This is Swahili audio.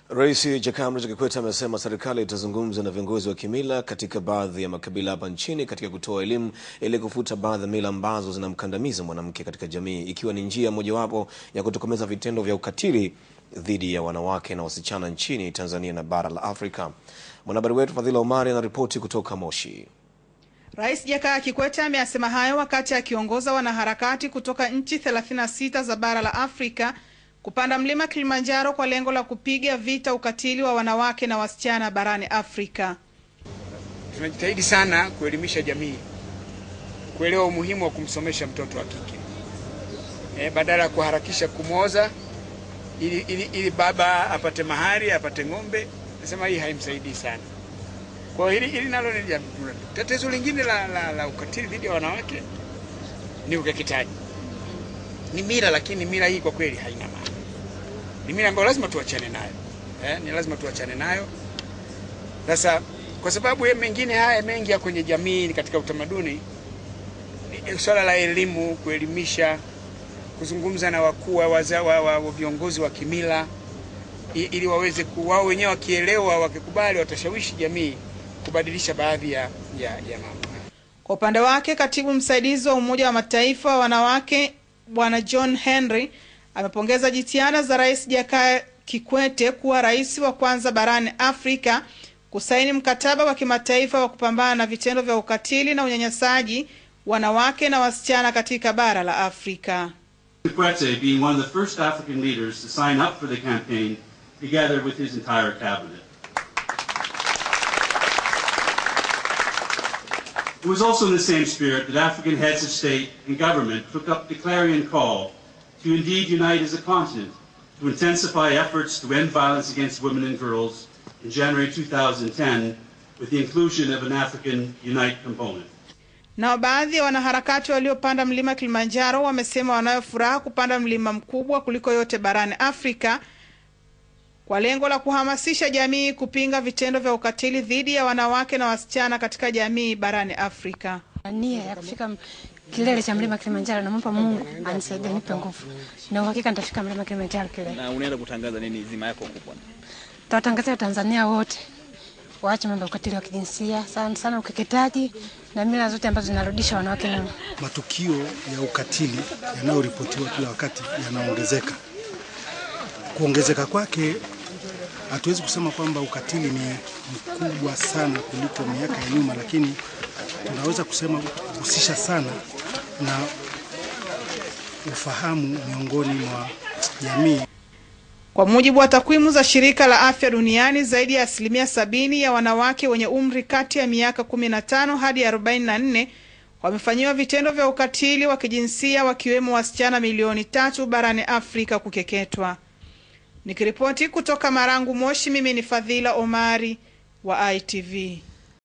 Rais Jakaya Mrisho Kikwete amesema serikali itazungumza na viongozi wa kimila katika baadhi ya makabila hapa nchini katika kutoa elimu ili kufuta baadhi ya mila ambazo zinamkandamiza mwanamke katika jamii, ikiwa ni njia mojawapo ya kutokomeza vitendo vya ukatili dhidi ya wanawake na wasichana nchini Tanzania na bara la Afrika. Mwanahabari wetu Fadhila Omari anaripoti kutoka Moshi. Rais Jakaya Kikwete ameyasema hayo wakati akiongoza wanaharakati kutoka nchi 36 za bara la Afrika kupanda mlima Kilimanjaro kwa lengo la kupiga vita ukatili wa wanawake na wasichana barani Afrika. Tunajitahidi sana kuelimisha jamii, kuelewa umuhimu wa kumsomesha mtoto wa kike. Badala ya kuharakisha kumwoza ili baba apate mahari, apate ng'ombe, nasema hii haimsaidii sana. Kwa hili nalo ni tatizo lingine la ukatili dhidi ya wanawake ni ukeketaji. Ni mila, lakini mila hii kwa kweli haina maana. Ni mila ambayo lazima tuachane nayo. Ni lazima tuachane nayo. Sasa kwa sababu mengine haya mengi ya kwenye jamii katika utamaduni, ni swala la elimu, kuelimisha, kuzungumza na wakuu wa viongozi wa kimila ili waweze wao wenyewe wakielewa, wakikubali, watashawishi jamii kubadilisha baadhi ya mambo. Kwa upande wake, katibu msaidizi wa Umoja wa Mataifa wa wanawake Bwana John Henry amepongeza jitihada za Rais Jakaya Kikwete kuwa rais wa kwanza barani Afrika kusaini mkataba wa kimataifa wa kupambana na vitendo vya ukatili na unyanyasaji wanawake na wasichana katika bara la Afrika. Kikwete being one of the first African leaders to sign up for the campaign together with his entire cabinet. It was also in the same spirit that African heads of state and government took up the clarion call to indeed unite as a continent, to intensify efforts to end violence against women and girls in January 2010 with the inclusion of an African Unite component. Na baadhi ya wanaharakati waliopanda mlima Kilimanjaro wamesema wanayo furaha kupanda mlima mkubwa kuliko yote barani Afrika kwa lengo la kuhamasisha jamii kupinga vitendo vya ukatili dhidi ya wanawake na wasichana katika jamii barani Afrika. Nia ya kufika kilele cha mlima Kilimanjaro, naomba Mungu anisaidie, nipe nguvu. Na uhakika nitafika mlima Kilimanjaro kile. Na unaenda kutangaza nini zima yako kubwa? Tutawatangazia Tanzania wote waache mambo ya ukatili wa kijinsia, sana ukeketaji na mila zote ambazo zinarudisha wanawake nyuma. Matukio ya ukatili yanayoripotiwa kila wakati yanaongezeka. Kuongezeka kwake hatuwezi kusema kwamba ukatili ni mkubwa sana kuliko miaka ya nyuma, lakini tunaweza kusema kuhusisha sana na ufahamu miongoni mwa jamii. Kwa mujibu wa takwimu za Shirika la Afya Duniani, zaidi ya 70% ya wanawake wenye umri kati ya miaka 15 hadi 44 wamefanyiwa vitendo vya ukatili wa kijinsia, wakiwemo wasichana milioni 3 barani Afrika kukeketwa. Nikiripoti kutoka Marangu, Moshi, mimi ni Fadhila Omari wa ITV.